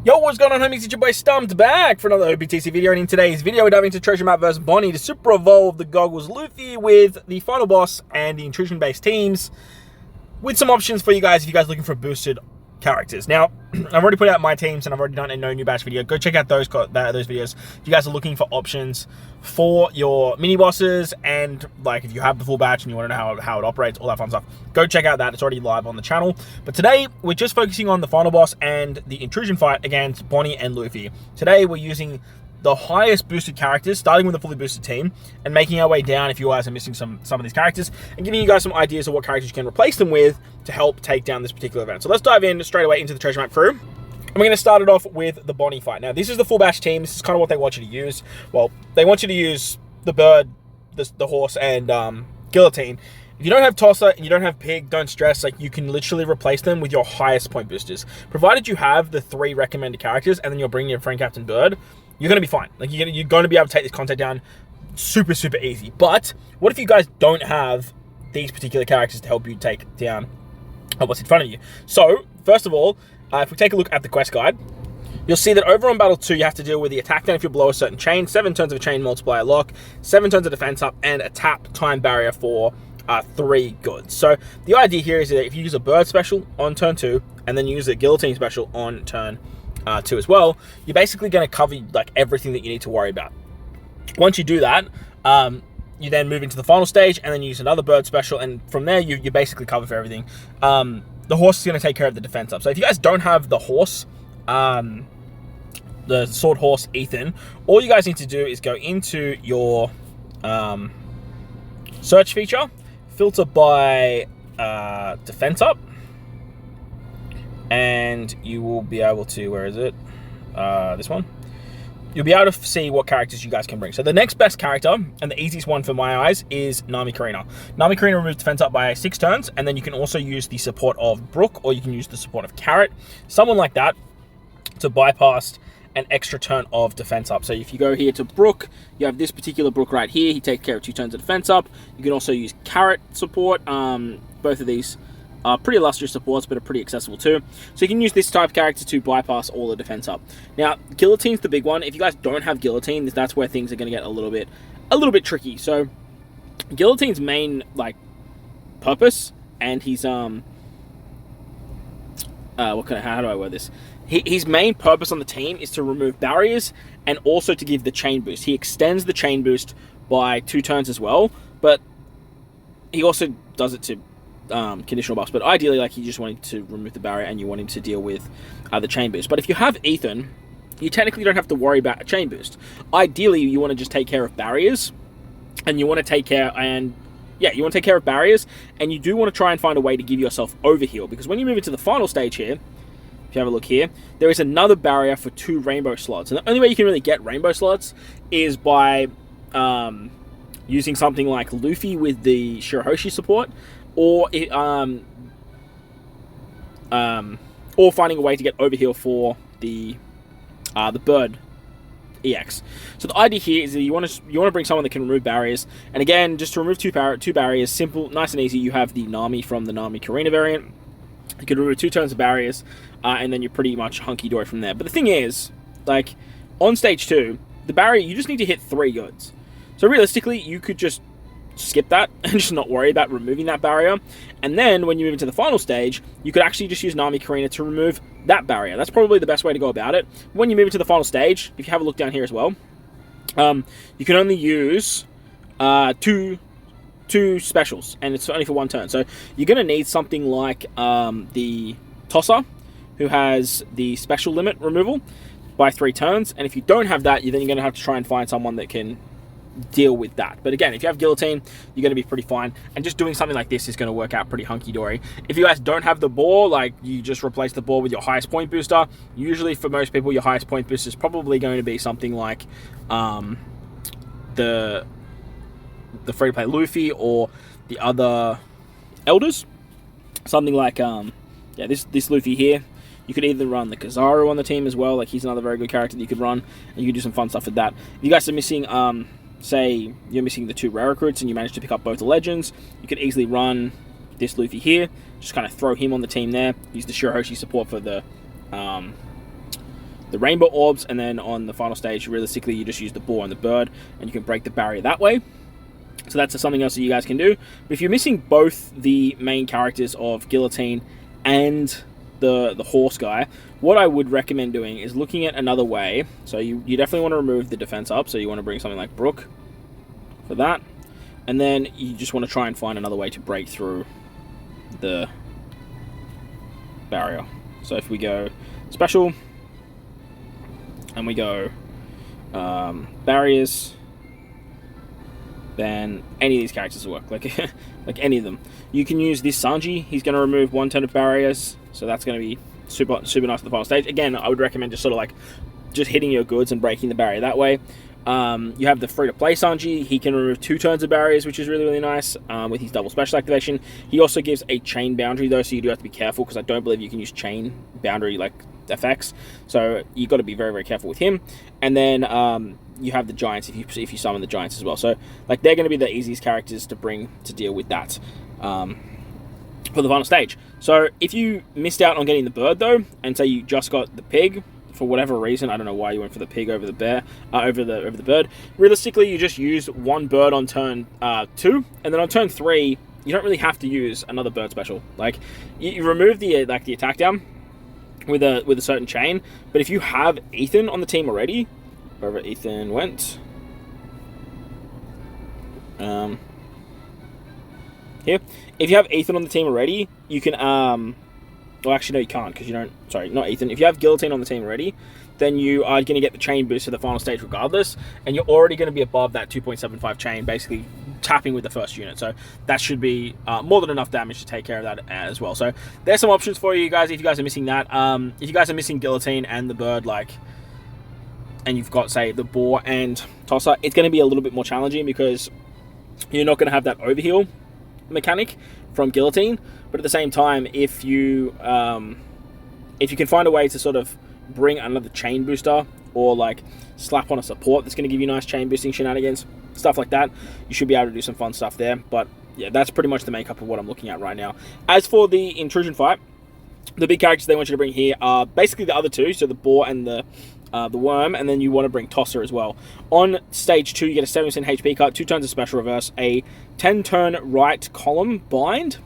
Yo, what's going on, homies? It's your boy Stumped back for another OPTC video, and in today's video we're diving into Treasure Map vs Bonney to super evolve the Goggles Luffy with the final boss and the intrusion based teams, with some options for you guys if you guys are looking for boosted characters. Now, I've already put out my teams and I've already done a no new batch video. Go check out those videos if you guys are looking for options for your mini bosses, and like if you have the full batch and you want to know how it operates, all that fun stuff. Go check out that. It's already live on the channel. But today we're just focusing on the final boss and the intrusion fight against Bonney and Luffy. Today we're using the highest boosted characters, starting with a fully boosted team, and making our way down if you guys are missing some of these characters, and giving you guys some ideas of what characters you can replace them with to help take down this particular event. So let's dive in straight away into the Treasure Map crew. And we're going to start it off with the Bonney fight. Now, this is the full bash team. This is kind of what they want you to use. Well, they want you to use the bird, the horse, and guillotine. If you don't have Tosser and you don't have Pig, don't stress. Like, you can literally replace them with your highest point boosters. Provided you have the 3 recommended characters, and then you'll bring your friend Captain Bird, you're going to be fine. Like, you're going to be able to take this content down super easy. But what if you guys don't have these particular characters to help you take down what's in front of you? So, first of all, if we take a look at the quest guide, you'll see that over on Battle 2, you have to deal with the attack down if you're below a certain chain, 7 turns of a chain multiplier lock, 7 turns of defense up, and a tap time barrier for 3 goods. So the idea here is that if you use a bird special on turn 2, and then use a guillotine special on turn 2 as well, you're basically going to cover like everything that you need to worry about. Once you do that, you then move into the final stage, and then use another bird special, and from there you basically cover for everything. The horse is going to take care of the defense up. So if you guys don't have the horse, the sword horse Ethan, all you guys need to do is go into your search feature, filter by defense up, and you will be able to, where is it? This one. You'll be able to see what characters you guys can bring. So the next best character, and the easiest one for my eyes, is Nami Karina. Nami Karina removes defense up by 6 turns, and then you can also use the support of Brook, or you can use the support of Carrot, someone like that, to bypass an extra turn of defense up. So if you go here to Brook, you have this particular Brook right here. He takes care of 2 turns of defense up. You can also use Carrot support. Both of these are pretty illustrious supports, but are pretty accessible too. So you can use this type of character to bypass all the defense up. Now, Guillotine's the big one. If you guys don't have Guillotine, that's where things are going to get a little bit tricky. So Guillotine's main purpose, and he's how do I word this? His main purpose on the team is to remove barriers and also to give the chain boost. He extends the chain boost by 2 turns as well, but he also does it to conditional buffs. But ideally, like, you just want him to remove the barrier and you want him to deal with the chain boost. But if you have Ethan, you technically don't have to worry about a chain boost. Ideally, you want to just take care of barriers, and you want to take care of barriers, and you do want to try and find a way to give yourself overheal, because when you move into the final stage here, if you have a look here, there is another barrier for 2 rainbow slots. And the only way you can really get rainbow slots is by using something like Luffy with the Shirahoshi support, or finding a way to get overheal for the bird EX. So the idea here is that you want to bring someone that can remove barriers. And again, just to remove two barriers, simple, nice and easy. You have the Nami from the Nami Karina variant. You can remove 2 turns of barriers, and then you're pretty much hunky-dory from there. But the thing is, like, on stage 2, the barrier, you just need to hit 3 goods. So realistically, you could just skip that and just not worry about removing that barrier. And then when you move into the final stage, you could actually just use Nami Karina to remove that barrier. That's probably the best way to go about it. When you move into the final stage, if you have a look down here as well, you can only use 2 specials, and it's only for 1 turn. So you're going to need something like the Tosser, who has the special limit removal by 3 turns. And if you don't have that, then you're going to have to try and find someone that can deal with that. But again, if you have Guillotine, you're going to be pretty fine, and just doing something like this is going to work out pretty hunky-dory. If you guys don't have the boar, like, you just replace the boar with your highest point booster. Usually for most people, your highest point booster is probably going to be something like the free-to-play Luffy, or the other elders. Something like this Luffy here. You could either run the Kizaru on the team as well. Like, he's another very good character that you could run, and you could do some fun stuff with that. If you guys are missing say you're missing the 2 rare recruits and you manage to pick up both the legends, you could easily run this Luffy here, just kind of throw him on the team there, use the Shirahoshi support for the the rainbow orbs, and then on the final stage, realistically, you just use the boar and the bird, and you can break the barrier that way. So that's something else that you guys can do. But if you're missing both the main characters of Guillotine and the horse guy, what I would recommend doing is looking at another way. So you definitely want to remove the defense up, so you want to bring something like Brook for that. And then you just want to try and find another way to break through the barrier. So if we go special, and we go barriers, then any of these characters will work, like any of them. You can use this Sanji. He's going to remove 1 turn of barriers, so that's going to be super nice at the final stage. Again, I would recommend just sort of like just hitting your goods and breaking the barrier that way. You have the free-to-play Sanji. He can remove 2 turns of barriers, which is really nice with his double special activation. He also gives a chain boundary, though, so you do have to be careful, because I don't believe you can use chain boundary like effects. So you've got to be very careful with him. And then you have the giants if you summon the giants as well. So like they're going to be the easiest characters to bring to deal with that for the final stage. So if you missed out on getting the bird, though, and say you just got the pig, for whatever reason, I don't know why you went for the pig over the bear, over the bird. Realistically, you just use 1 bird on turn 2, and then on turn 3, you don't really have to use another bird special. Like you remove the attack down with a certain chain, but if you have Ethan on the team already, wherever Ethan went, here, if you have Ethan on the team already, you can well, actually, no, you can't, because you don't... Sorry, not Ethan. If you have Guillotine on the team already, then you are going to get the chain boost to the final stage regardless, and you're already going to be above that 2.75 chain, basically tapping with the first unit. So that should be more than enough damage to take care of that as well. So there's some options for you guys if you guys are missing that. If you guys are missing Guillotine and the bird, and you've got, say, the boar and tosser, it's going to be a little bit more challenging, because you're not going to have that overheal mechanic from Guillotine. But at the same time, if you can find a way to sort of bring another chain booster, or like slap on a support that's going to give you nice chain boosting shenanigans, stuff like that, you should be able to do some fun stuff there. But yeah, that's pretty much the makeup of what I'm looking at right now. As for the intrusion fight, the big characters they want you to bring here are basically the other two, so the boar and the worm, and then you want to bring Tosser as well. On stage 2, you get a 7% HP cut, 2 turns of special reverse, a 10-turn right column bind,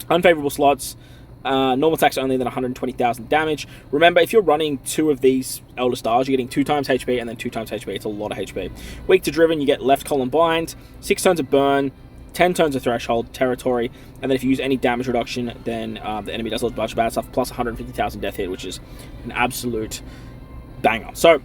unfavorable slots, normal attacks only, then 120,000 damage. Remember, if you're running 2 of these Elder Stars, you're getting 2 times HP and then 2 times HP. It's a lot of HP. Weak to Driven, you get left column bind, 6 turns of burn, 10 turns of threshold territory, and then if you use any damage reduction, then the enemy does a bunch of bad stuff, plus 150,000 death hit, which is an absolute banger. So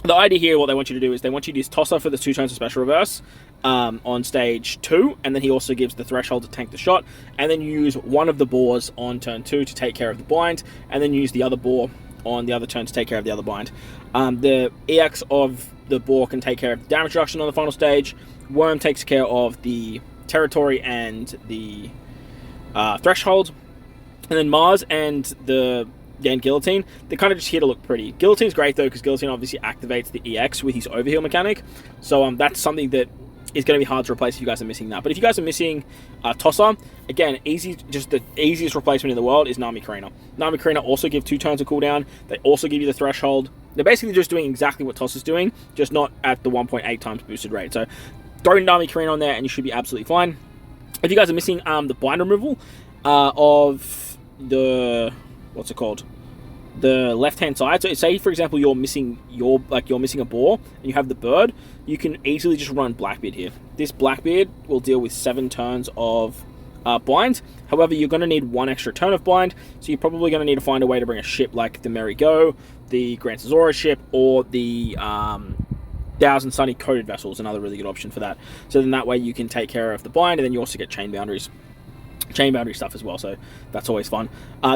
the idea here, what they want you to do is they want you to use Tosser for the 2 turns of special reverse on stage 2, and then he also gives the threshold to tank the shot, and then you use one of the boars on turn 2 to take care of the bind, and then you use the other boar on the other turn to take care of the other bind. The EX of the boar can take care of the damage reduction on the final stage. Worm takes care of the territory and the threshold, and then Mars and the Guillotine, they're kind of just here to look pretty. Guillotine's great though, because Guillotine obviously activates the EX with his overheal mechanic, so that's something that is going to be hard to replace if you guys are missing that. But if you guys are missing Tosser, again, just the easiest replacement in the world is Nami Karina. Nami Karina also give 2 turns of cooldown. They also give you the threshold. They're basically just doing exactly what Tosser's doing, just not at the 1.8 times boosted rate. So throw Nami Karina on there and you should be absolutely fine. If you guys are missing the bind removal of the... what's it called? The left-hand side. So say, for example, you're missing a boar and you have the bird, you can easily just run Blackbeard here. This Blackbeard will deal with 7 turns of bind. However, you're going to need 1 extra turn of bind, so you're probably going to need to find a way to bring a ship like the Merry Go, the Grand Cesora ship, or the Thousand Sunny Coated Vessel is another really good option for that. So then that way you can take care of the bind, and then you also get chain boundary stuff as well, so that's always fun.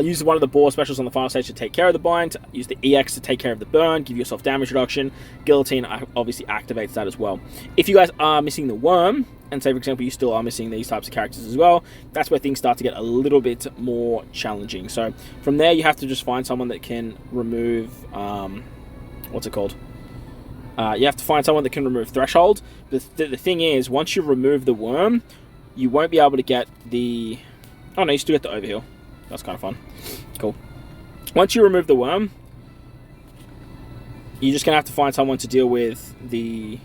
Use one of the boar specials on the final stage to take care of the bind. Use the EX to take care of the burn, give yourself damage reduction. Guillotine obviously activates that as well. If you guys are missing the worm, and say for example you still are missing these types of characters as well, that's where things start to get a little bit more challenging. So from there you have to just find someone that can remove what's it called? You have to find someone that can remove threshold. The thing is, once you remove the worm, you won't be able to get the... oh no, you still get the overheal. That's kind of fun. Cool. Once you remove the worm, you're just going to have to find someone to deal with the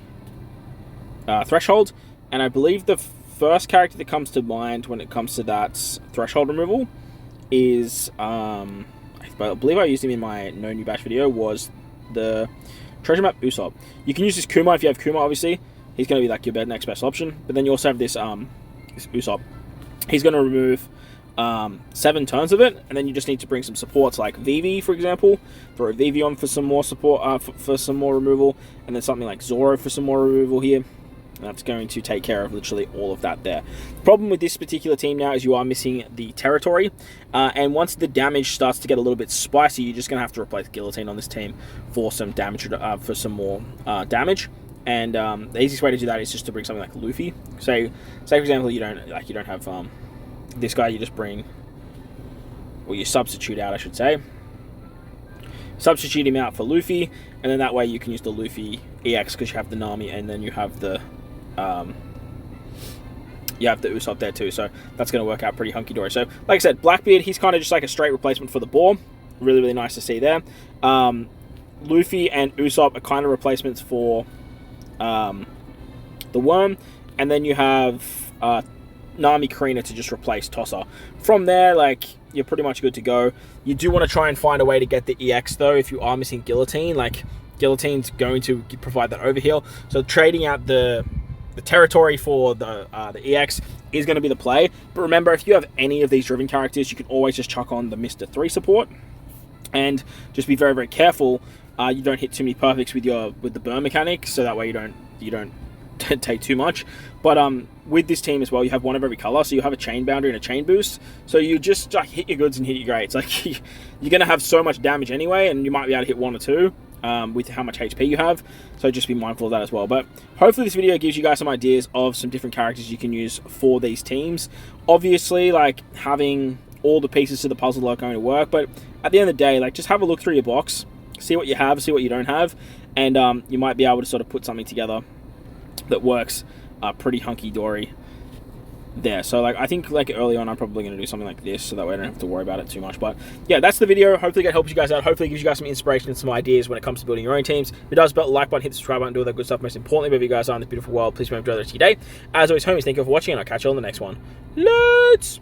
threshold. And I believe the first character that comes to mind when it comes to that threshold removal is, I believe I used him in my No New Batch video, was the treasure map Usopp. You can use this Kuma if you have Kuma, obviously. He's going to be like your next best option. But then you also have this Usopp. He's going to remove 7 turns of it, and then you just need to bring some supports like Vivi, for example. Throw Vivi on for some more support, for some more removal, and then something like Zoro for some more removal here. And that's going to take care of literally all of that there. The problem with this particular team now is you are missing the territory, and once the damage starts to get a little bit spicy, you're just going to have to replace Guillotine on this team for some damage, for some more damage. And the easiest way to do that is just to bring something like Luffy. Say for example, you don't have this guy. You just bring, or you substitute out, I should say. Substitute him out for Luffy, and then that way you can use the Luffy EX because you have the Nami, and then you have the Usopp there too. So that's going to work out pretty hunky-dory. So like I said, Blackbeard, he's kind of just like a straight replacement for the Boar. Really, really nice to see there. Luffy and Usopp are kind of replacements for the Worm, and then you have Nami Karina to just replace Tosser. From there, like, you're pretty much good to go. You do want to try and find a way to get the EX though if you are missing Guillotine. Like, Guillotine's going to provide that overheal, so trading out the territory for the EX is going to be the play. But remember, if you have any of these driven characters, you can always just chuck on the Mr. 3 support, and just be very, very careful you don't hit too many perfects with the burn mechanic, so that way you don't take too much. But with this team as well, you have one of every color, so you have a chain boundary and a chain boost, so you just like hit your goods and hit your greats. Like, you're going to have so much damage anyway, and you might be able to hit 1 or 2 with how much HP you have, so just be mindful of that as well. But hopefully this video gives you guys some ideas of some different characters you can use for these teams. Obviously, like, having all the pieces to the puzzle are going to work, but at the end of the day, like, just have a look through your box, see what you have, see what you don't have, and you might be able to sort of put something together that works pretty hunky-dory there. So, like, I think, like, early on I'm probably going to do something like this, so that way I don't have to worry about it too much. But yeah, that's the video. Hopefully that helps you guys out. Hopefully it gives you guys some inspiration and some ideas when it comes to building your own teams. If it does, belt the like button, hit the subscribe button, do all that good stuff. Most importantly, wherever you guys are in this beautiful world, please remember to enjoy the rest of your day. As always, homies, thank you for watching, and I'll catch you on the next one. Let's